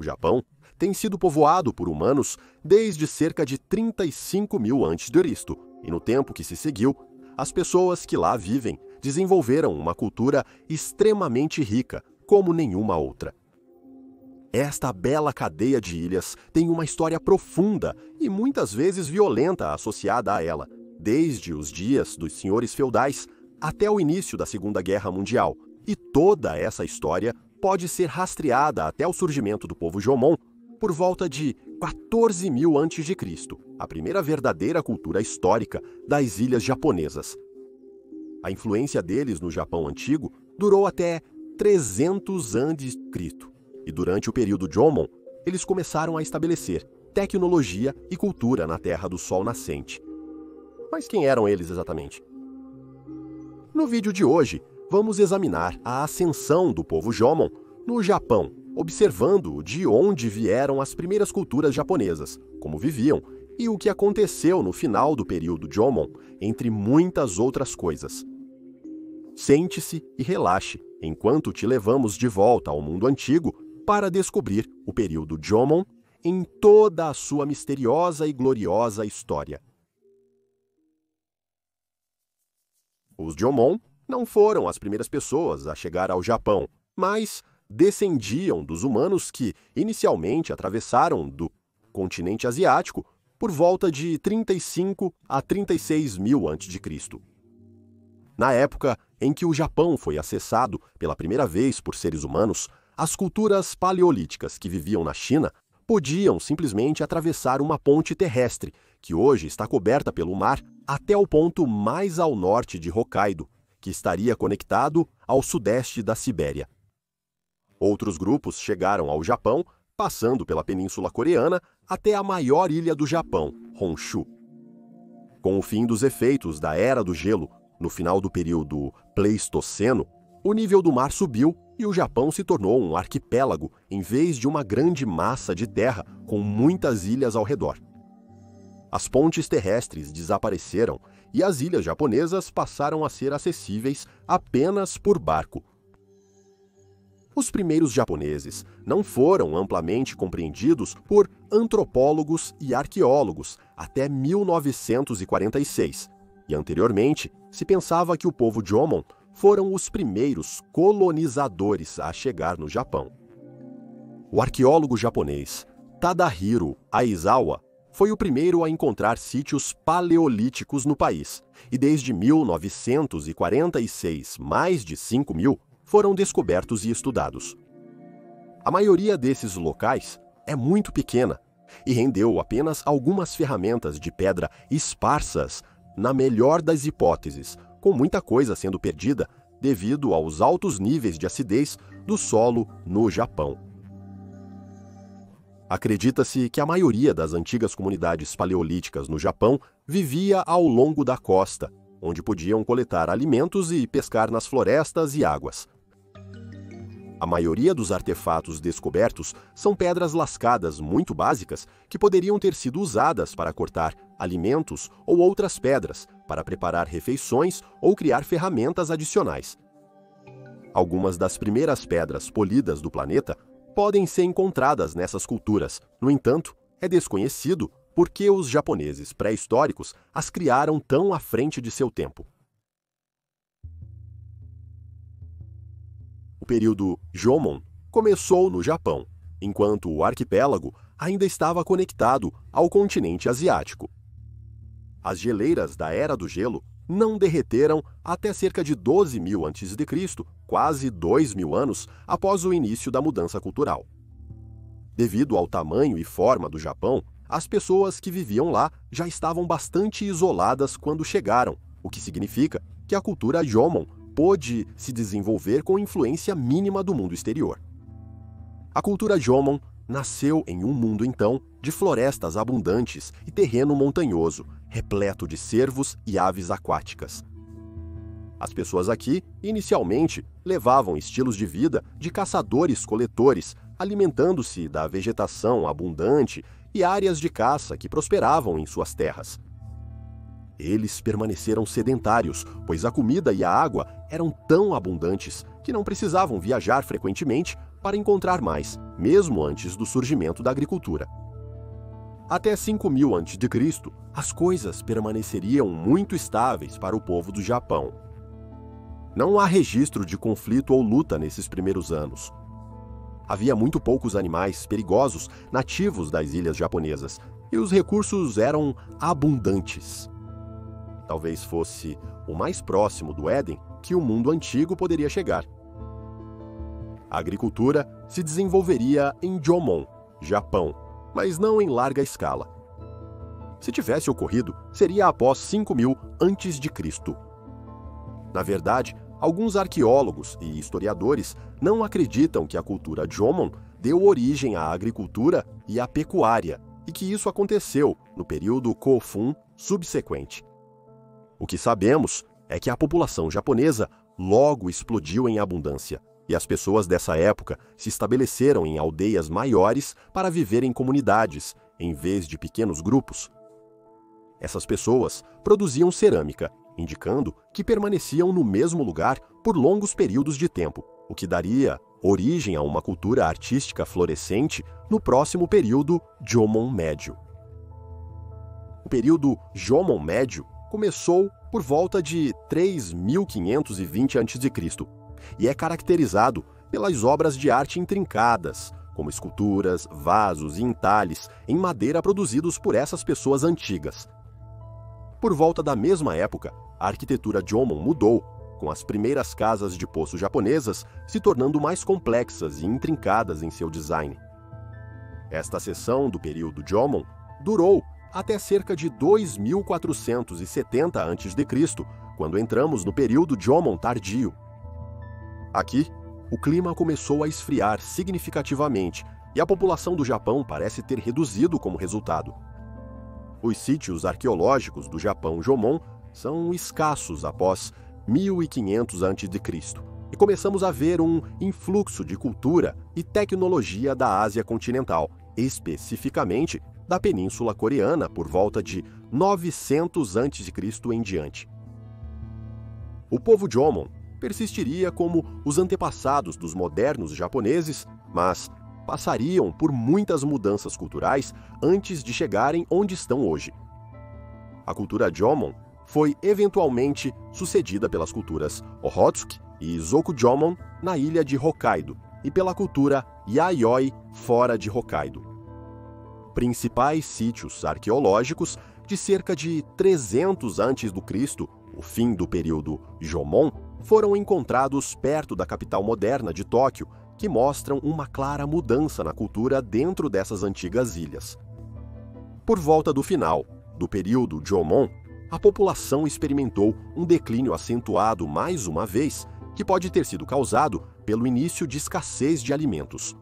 O Japão tem sido povoado por humanos desde cerca de 35.000 a.C., e no tempo que se seguiu, as pessoas que lá vivem desenvolveram uma cultura extremamente rica, como nenhuma outra. Esta bela cadeia de ilhas tem uma história profunda e muitas vezes violenta associada a ela, desde os dias dos senhores feudais até o início da Segunda Guerra Mundial, e toda essa história pode ser rastreada até o surgimento do povo Jomon por volta de 14.000 a.C., a primeira verdadeira cultura histórica das ilhas japonesas. A influência deles no Japão antigo durou até 300 a.C., e durante o período Jomon, eles começaram a estabelecer tecnologia e cultura na Terra do Sol Nascente. Mas quem eram eles exatamente? No vídeo de hoje, vamos examinar a ascensão do povo Jomon no Japão, observando de onde vieram as primeiras culturas japonesas, como viviam e o que aconteceu no final do período Jomon, entre muitas outras coisas. Sente-se e relaxe, enquanto te levamos de volta ao mundo antigo para descobrir o período Jomon em toda a sua misteriosa e gloriosa história. Os Jomon não foram as primeiras pessoas a chegar ao Japão, mas descendiam dos humanos que inicialmente atravessaram do continente asiático por volta de 35 a 36.000 a.C. Na época em que o Japão foi acessado pela primeira vez por seres humanos, as culturas paleolíticas que viviam na China podiam simplesmente atravessar uma ponte terrestre, que hoje está coberta pelo mar, até o ponto mais ao norte de Hokkaido, que estaria conectado ao sudeste da Sibéria. Outros grupos chegaram ao Japão, passando pela Península Coreana até a maior ilha do Japão, Honshu. Com o fim dos efeitos da Era do Gelo, no final do período Pleistoceno, o nível do mar subiu e o Japão se tornou um arquipélago em vez de uma grande massa de terra com muitas ilhas ao redor. As pontes terrestres desapareceram e as ilhas japonesas passaram a ser acessíveis apenas por barco. Os primeiros japoneses não foram amplamente compreendidos por antropólogos e arqueólogos até 1946, e anteriormente se pensava que o povo Jomon foram os primeiros colonizadores a chegar no Japão. O arqueólogo japonês Tadahiro Aizawa foi o primeiro a encontrar sítios paleolíticos no país, e desde 1946, mais de 5.000 foram descobertos e estudados. A maioria desses locais é muito pequena e rendeu apenas algumas ferramentas de pedra esparsas, na melhor das hipóteses, com muita coisa sendo perdida devido aos altos níveis de acidez do solo no Japão. Acredita-se que a maioria das antigas comunidades paleolíticas no Japão vivia ao longo da costa, onde podiam coletar alimentos e pescar nas florestas e águas. A maioria dos artefatos descobertos são pedras lascadas muito básicas que poderiam ter sido usadas para cortar alimentos ou outras pedras, para preparar refeições ou criar ferramentas adicionais. Algumas das primeiras pedras polidas do planeta podem ser encontradas nessas culturas. No entanto, é desconhecido por que os japoneses pré-históricos as criaram tão à frente de seu tempo. O período Jomon começou no Japão, enquanto o arquipélago ainda estava conectado ao continente asiático. As geleiras da Era do Gelo não derreteram até cerca de 12.000 a.C., quase 2.000 anos após o início da mudança cultural. Devido ao tamanho e forma do Japão, as pessoas que viviam lá já estavam bastante isoladas quando chegaram, o que significa que a cultura Jomon pôde se desenvolver com influência mínima do mundo exterior. A cultura Jomon nasceu em um mundo, então, de florestas abundantes e terreno montanhoso, repleto de cervos e aves aquáticas. As pessoas aqui, inicialmente, levavam estilos de vida de caçadores-coletores, alimentando-se da vegetação abundante e áreas de caça que prosperavam em suas terras. Eles permaneceram sedentários, pois a comida e a água eram tão abundantes que não precisavam viajar frequentemente para encontrar mais, mesmo antes do surgimento da agricultura. Até 5000 a.C., as coisas permaneceriam muito estáveis para o povo do Japão. Não há registro de conflito ou luta nesses primeiros anos. Havia muito poucos animais perigosos nativos das ilhas japonesas e os recursos eram abundantes. Talvez fosse o mais próximo do Éden que o mundo antigo poderia chegar. A agricultura se desenvolveria em Jomon, Japão, mas não em larga escala. Se tivesse ocorrido, seria após 5000 a.C. Na verdade, alguns arqueólogos e historiadores não acreditam que a cultura Jomon deu origem à agricultura e à pecuária, e que isso aconteceu no período Kofun subsequente. O que sabemos é que a população japonesa logo explodiu em abundância, e as pessoas dessa época se estabeleceram em aldeias maiores para viver em comunidades, em vez de pequenos grupos. Essas pessoas produziam cerâmica, indicando que permaneciam no mesmo lugar por longos períodos de tempo, o que daria origem a uma cultura artística florescente no próximo período Jomon Médio. O período Jomon Médio começou por volta de 3520 a.C. e é caracterizado pelas obras de arte intrincadas, como esculturas, vasos e entalhes em madeira produzidos por essas pessoas antigas. Por volta da mesma época, a arquitetura Jomon mudou, com as primeiras casas de poço japonesas se tornando mais complexas e intrincadas em seu design. Esta seção do período Jomon durou até cerca de 2470 a.C., quando entramos no período Jomon tardio. Aqui, o clima começou a esfriar significativamente e a população do Japão parece ter reduzido como resultado. Os sítios arqueológicos do Japão Jomon são escassos após 1500 a.C. e começamos a ver um influxo de cultura e tecnologia da Ásia continental, especificamente da Península Coreana por volta de 900 a.C. em diante. O povo Jomon persistiria como os antepassados dos modernos japoneses, mas passariam por muitas mudanças culturais antes de chegarem onde estão hoje. A cultura Jomon foi eventualmente sucedida pelas culturas Okhotsuki e Zoku-Jomon na ilha de Hokkaido e pela cultura Yayoi fora de Hokkaido. Principais sítios arqueológicos de cerca de 300 a.C., o fim do período Jomon, foram encontrados perto da capital moderna de Tóquio, que mostram uma clara mudança na cultura dentro dessas antigas ilhas. Por volta do final do período Jomon, a população experimentou um declínio acentuado mais uma vez, que pode ter sido causado pelo início de escassez de alimentos.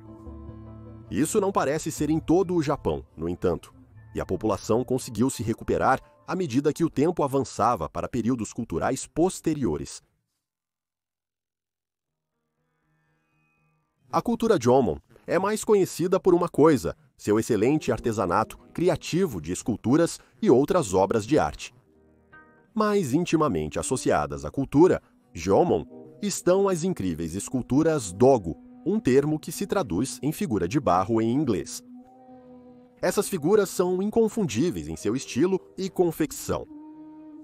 Isso não parece ser em todo o Japão, no entanto, e a população conseguiu se recuperar à medida que o tempo avançava para períodos culturais posteriores. A cultura Jomon é mais conhecida por uma coisa: seu excelente artesanato criativo de esculturas e outras obras de arte. Mais intimamente associadas à cultura Jomon estão as incríveis esculturas Dogu, um termo que se traduz em figura de barro em inglês. Essas figuras são inconfundíveis em seu estilo e confecção.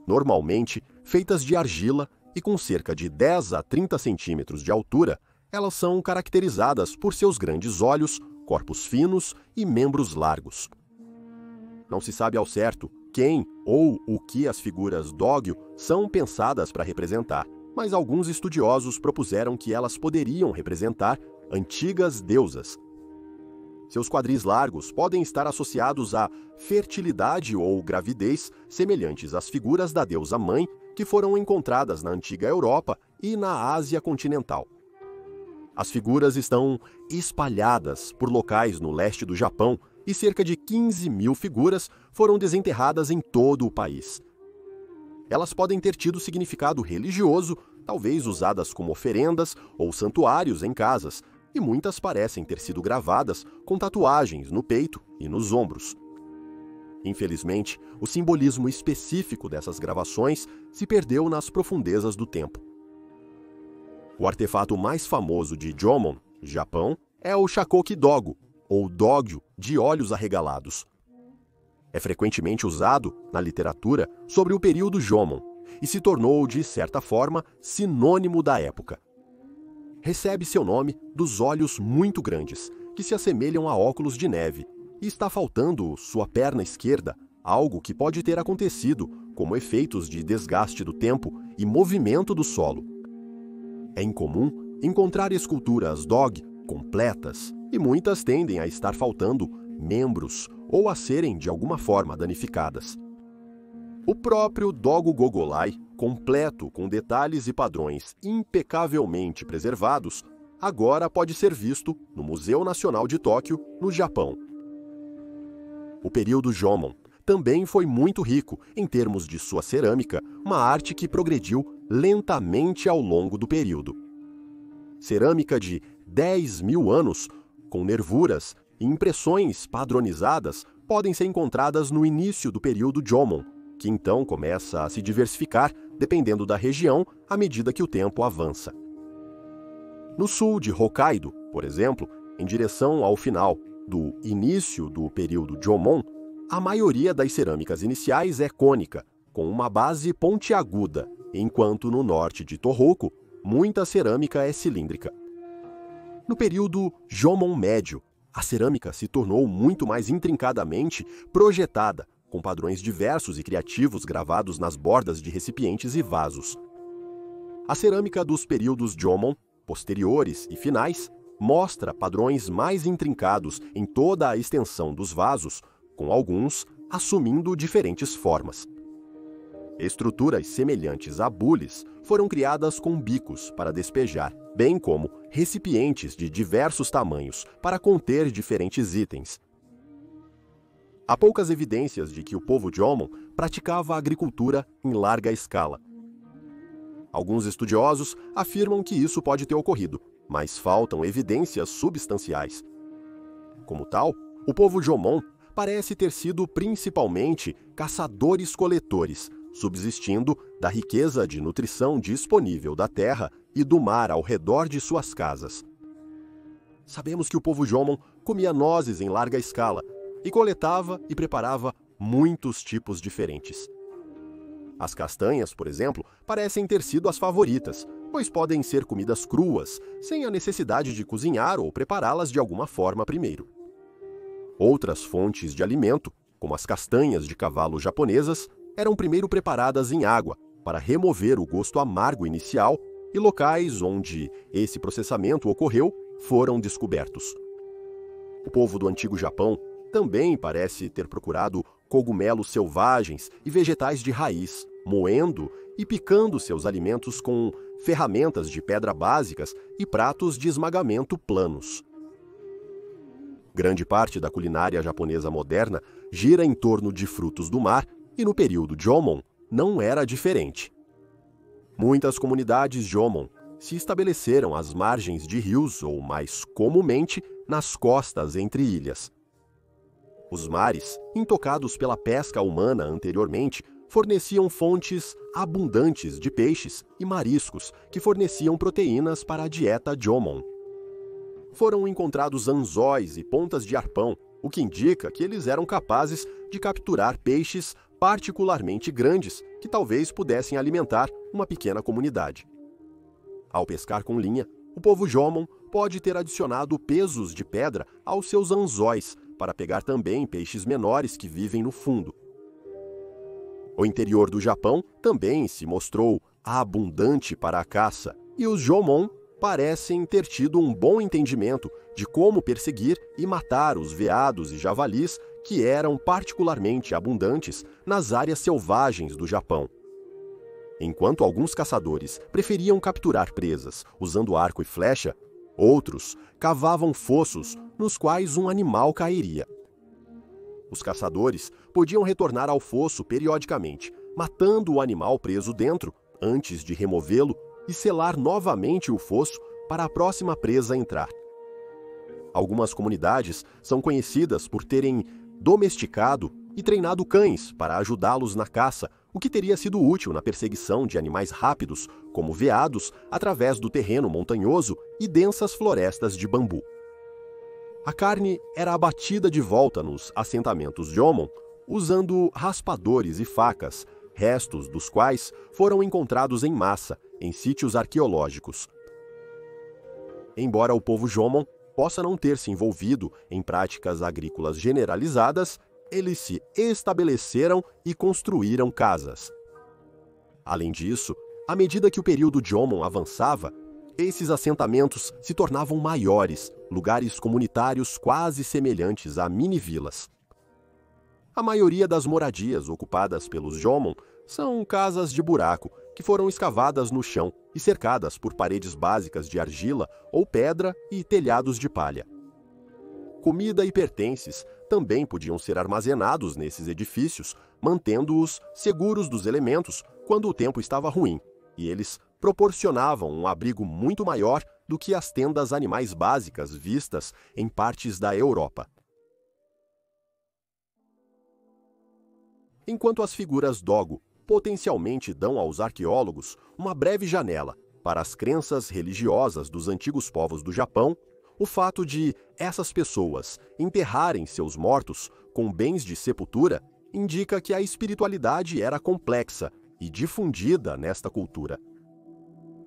Normalmente feitas de argila e com cerca de 10 a 30 centímetros de altura, elas são caracterizadas por seus grandes olhos, corpos finos e membros largos. Não se sabe ao certo quem ou o que as figuras Dogyu são pensadas para representar, mas alguns estudiosos propuseram que elas poderiam representar antigas deusas. Seus quadris largos podem estar associados à fertilidade ou gravidez, semelhantes às figuras da deusa mãe que foram encontradas na antiga Europa e na Ásia continental. As figuras estão espalhadas por locais no leste do Japão e cerca de 15.000 figuras foram desenterradas em todo o país. Elas podem ter tido significado religioso, talvez usadas como oferendas ou santuários em casas, e muitas parecem ter sido gravadas com tatuagens no peito e nos ombros. Infelizmente, o simbolismo específico dessas gravações se perdeu nas profundezas do tempo. O artefato mais famoso de Jomon, Japão, é o Shakoki Dogo, ou dógio de olhos arregalados. É frequentemente usado, na literatura, sobre o período Jomon, e se tornou, de certa forma, sinônimo da época. Recebe seu nome dos olhos muito grandes, que se assemelham a óculos de neve, e está faltando sua perna esquerda, algo que pode ter acontecido como efeitos de desgaste do tempo e movimento do solo. É incomum encontrar esculturas dog completas, e muitas tendem a estar faltando membros ou a serem de alguma forma danificadas. O próprio Dogo Gogolai, completo com detalhes e padrões impecavelmente preservados, agora pode ser visto no Museu Nacional de Tóquio, no Japão. O período Jomon também foi muito rico em termos de sua cerâmica, uma arte que progrediu lentamente ao longo do período. Cerâmica de 10.000 anos, com nervuras e impressões padronizadas, podem ser encontradas no início do período Jomon, que então começa a se diversificar dependendo da região à medida que o tempo avança. No sul de Hokkaido, por exemplo, em direção ao final do início do período Jomon, a maioria das cerâmicas iniciais é cônica, com uma base pontiaguda, enquanto no norte de Tohoku, muita cerâmica é cilíndrica. No período Jomon médio, a cerâmica se tornou muito mais intrincadamente projetada, com padrões diversos e criativos gravados nas bordas de recipientes e vasos. A cerâmica dos períodos Jomon, posteriores e finais, mostra padrões mais intrincados em toda a extensão dos vasos, com alguns assumindo diferentes formas. Estruturas semelhantes a bules foram criadas com bicos para despejar, bem como recipientes de diversos tamanhos para conter diferentes itens. Há poucas evidências de que o povo Jomon praticava a agricultura em larga escala. Alguns estudiosos afirmam que isso pode ter ocorrido, mas faltam evidências substanciais. Como tal, o povo Jomon parece ter sido principalmente caçadores-coletores, subsistindo da riqueza de nutrição disponível da terra e do mar ao redor de suas casas. Sabemos que o povo Jomon comia nozes em larga escala e coletava e preparava muitos tipos diferentes. As castanhas, por exemplo, parecem ter sido as favoritas, pois podem ser comidas cruas, sem a necessidade de cozinhar ou prepará-las de alguma forma primeiro. Outras fontes de alimento, como as castanhas de cavalo japonesas, eram primeiro preparadas em água para remover o gosto amargo inicial, e locais onde esse processamento ocorreu foram descobertos. O povo do Antigo Japão também parece ter procurado cogumelos selvagens e vegetais de raiz, moendo e picando seus alimentos com ferramentas de pedra básicas e pratos de esmagamento planos. Grande parte da culinária japonesa moderna gira em torno de frutos do mar, e no período Jomon não era diferente. Muitas comunidades Jomon se estabeleceram às margens de rios ou, mais comumente, nas costas entre ilhas. Os mares, intocados pela pesca humana anteriormente, forneciam fontes abundantes de peixes e mariscos que forneciam proteínas para a dieta Jomon. Foram encontrados anzóis e pontas de arpão, o que indica que eles eram capazes de capturar peixes particularmente grandes que talvez pudessem alimentar uma pequena comunidade. Ao pescar com linha, o povo Jomon pode ter adicionado pesos de pedra aos seus anzóis para pegar também peixes menores que vivem no fundo. O interior do Japão também se mostrou abundante para a caça, e os Jomon parecem ter tido um bom entendimento de como perseguir e matar os veados e javalis que eram particularmente abundantes nas áreas selvagens do Japão. Enquanto alguns caçadores preferiam capturar presas usando arco e flecha, outros cavavam fossos nos quais um animal cairia. Os caçadores podiam retornar ao fosso periodicamente, matando o animal preso dentro antes de removê-lo e selar novamente o fosso para a próxima presa entrar. Algumas comunidades são conhecidas por terem domesticado e treinado cães para ajudá-los na caça, o que teria sido útil na perseguição de animais rápidos, como veados, através do terreno montanhoso e densas florestas de bambu. A carne era abatida de volta nos assentamentos Jomon usando raspadores e facas, restos dos quais foram encontrados em massa em sítios arqueológicos. Embora o povo Jomon possa não ter se envolvido em práticas agrícolas generalizadas, eles se estabeleceram e construíram casas. Além disso, à medida que o período Jomon avançava, esses assentamentos se tornavam maiores, lugares comunitários quase semelhantes a mini-vilas. A maioria das moradias ocupadas pelos Jomon são casas de buraco, que foram escavadas no chão e cercadas por paredes básicas de argila ou pedra e telhados de palha. Comida e pertences também podiam ser armazenados nesses edifícios, mantendo-os seguros dos elementos quando o tempo estava ruim, e eles proporcionavam um abrigo muito maior do que as tendas animais básicas vistas em partes da Europa. Enquanto as figuras Dogo potencialmente dão aos arqueólogos uma breve janela para as crenças religiosas dos antigos povos do Japão, o fato de essas pessoas enterrarem seus mortos com bens de sepultura indica que a espiritualidade era complexa e difundida nesta cultura.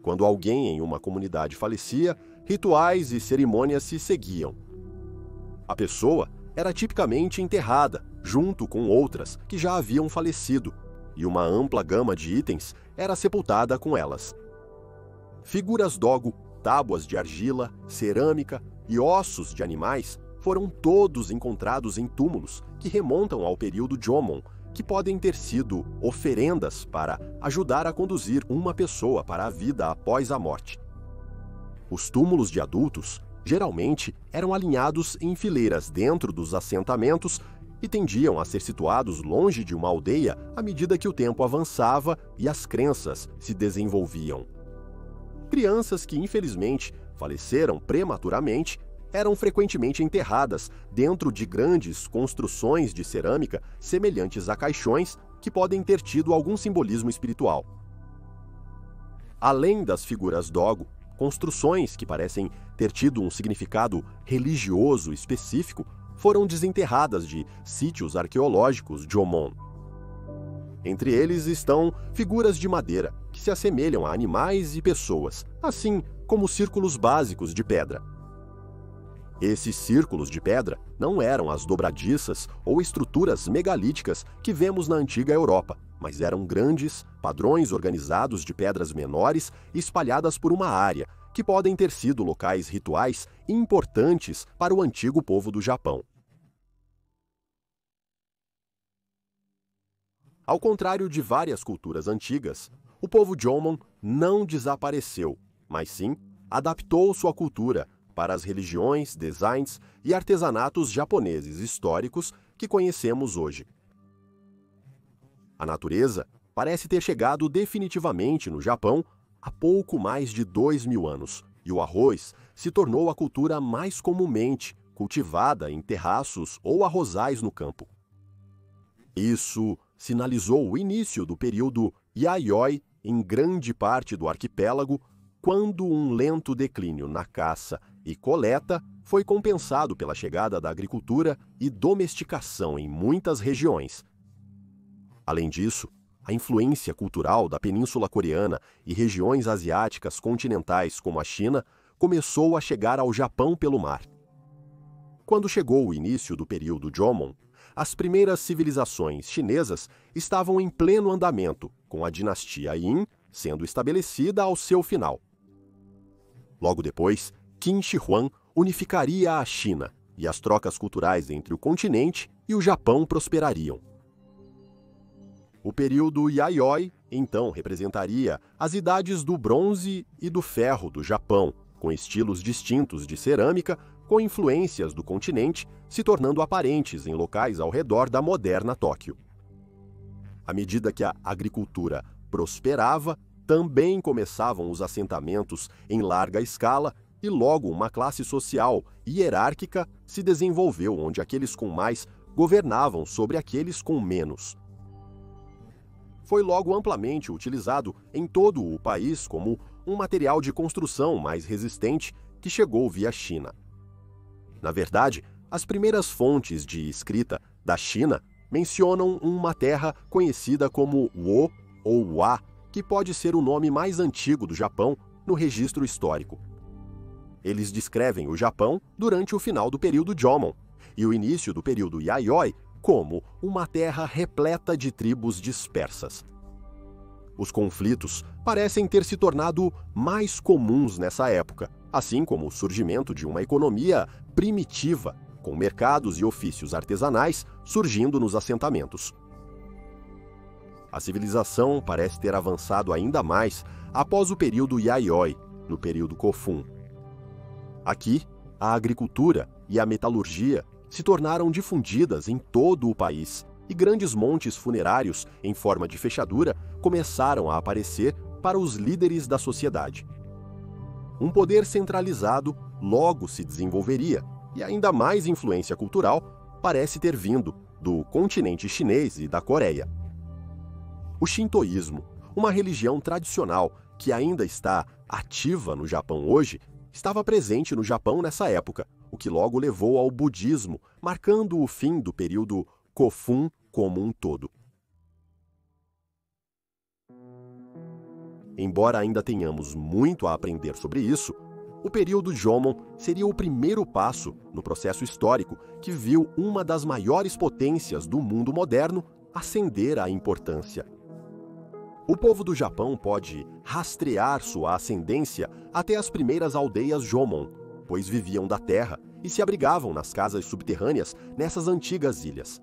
Quando alguém em uma comunidade falecia, rituais e cerimônias se seguiam. A pessoa era tipicamente enterrada, junto com outras que já haviam falecido, e uma ampla gama de itens era sepultada com elas. Figuras Dogo, tábuas de argila, cerâmica e ossos de animais foram todos encontrados em túmulos que remontam ao período Jomon, que podem ter sido oferendas para ajudar a conduzir uma pessoa para a vida após a morte. Os túmulos de adultos geralmente eram alinhados em fileiras dentro dos assentamentos e tendiam a ser situados longe de uma aldeia à medida que o tempo avançava e as crenças se desenvolviam. Crianças que, infelizmente, faleceram prematuramente eram frequentemente enterradas dentro de grandes construções de cerâmica semelhantes a caixões que podem ter tido algum simbolismo espiritual. Além das figuras Dogo, construções que parecem ter tido um significado religioso específico foram desenterradas de sítios arqueológicos Jomon. Entre eles estão figuras de madeira que se assemelham a animais e pessoas, assim como círculos básicos de pedra. Esses círculos de pedra não eram as dobradiças ou estruturas megalíticas que vemos na antiga Europa, mas eram grandes, padrões organizados de pedras menores espalhadas por uma área, que podem ter sido locais rituais importantes para o antigo povo do Japão. Ao contrário de várias culturas antigas, o povo Jomon não desapareceu, mas sim adaptou sua cultura para as religiões, designs e artesanatos japoneses históricos que conhecemos hoje. A natureza parece ter chegado definitivamente no Japão há pouco mais de 2.000 anos, e o arroz se tornou a cultura mais comumente cultivada em terraços ou arrozais no campo. Isso sinalizou o início do período Yayoi em grande parte do arquipélago, quando um lento declínio na caça e coleta foi compensado pela chegada da agricultura e domesticação em muitas regiões. Além disso, a influência cultural da Península Coreana e regiões asiáticas continentais como a China começou a chegar ao Japão pelo mar. Quando chegou o início do período Jomon, as primeiras civilizações chinesas estavam em pleno andamento, com a dinastia Yin sendo estabelecida ao seu final. Logo depois, Qin Shi Huang unificaria a China e as trocas culturais entre o continente e o Japão prosperariam. O período Yayoi, então, representaria as idades do bronze e do ferro do Japão, com estilos distintos de cerâmica, com influências do continente se tornando aparentes em locais ao redor da moderna Tóquio. À medida que a agricultura prosperava, também começavam os assentamentos em larga escala e logo uma classe social hierárquica se desenvolveu onde aqueles com mais governavam sobre aqueles com menos. Foi logo amplamente utilizado em todo o país como um material de construção mais resistente que chegou via China. Na verdade, as primeiras fontes de escrita da China mencionam uma terra conhecida como Wo ou Wa, que pode ser o nome mais antigo do Japão no registro histórico. Eles descrevem o Japão durante o final do período Jomon e o início do período Yayoi como uma terra repleta de tribos dispersas. Os conflitos parecem ter se tornado mais comuns nessa época, assim como o surgimento de uma economia primitiva, com mercados e ofícios artesanais surgindo nos assentamentos. A civilização parece ter avançado ainda mais após o período Yayoi, no período Kofun. Aqui, a agricultura e a metalurgia se tornaram difundidas em todo o país e grandes montes funerários em forma de fechadura começaram a aparecer para os líderes da sociedade. Um poder centralizado logo se desenvolveria e ainda mais influência cultural parece ter vindo do continente chinês e da Coreia. O Shintoísmo, uma religião tradicional que ainda está ativa no Japão hoje, estava presente no Japão nessa época, o que logo levou ao budismo, marcando o fim do período Kofun como um todo. Embora ainda tenhamos muito a aprender sobre isso, o período Jomon seria o primeiro passo no processo histórico que viu uma das maiores potências do mundo moderno ascender à importância. O povo do Japão pode rastrear sua ascendência até as primeiras aldeias Jomon, pois viviam da terra e se abrigavam nas casas subterrâneas nessas antigas ilhas.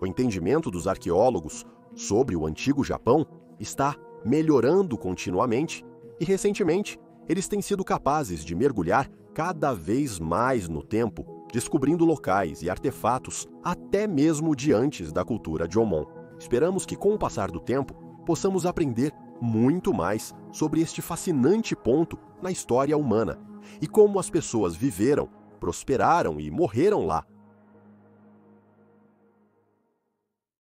O entendimento dos arqueólogos sobre o antigo Japão está melhorando continuamente e, recentemente, eles têm sido capazes de mergulhar cada vez mais no tempo, descobrindo locais e artefatos até mesmo de antes da cultura Jomon. Esperamos que, com o passar do tempo, possamos aprender muito mais sobre este fascinante ponto na história humana e como as pessoas viveram, prosperaram e morreram lá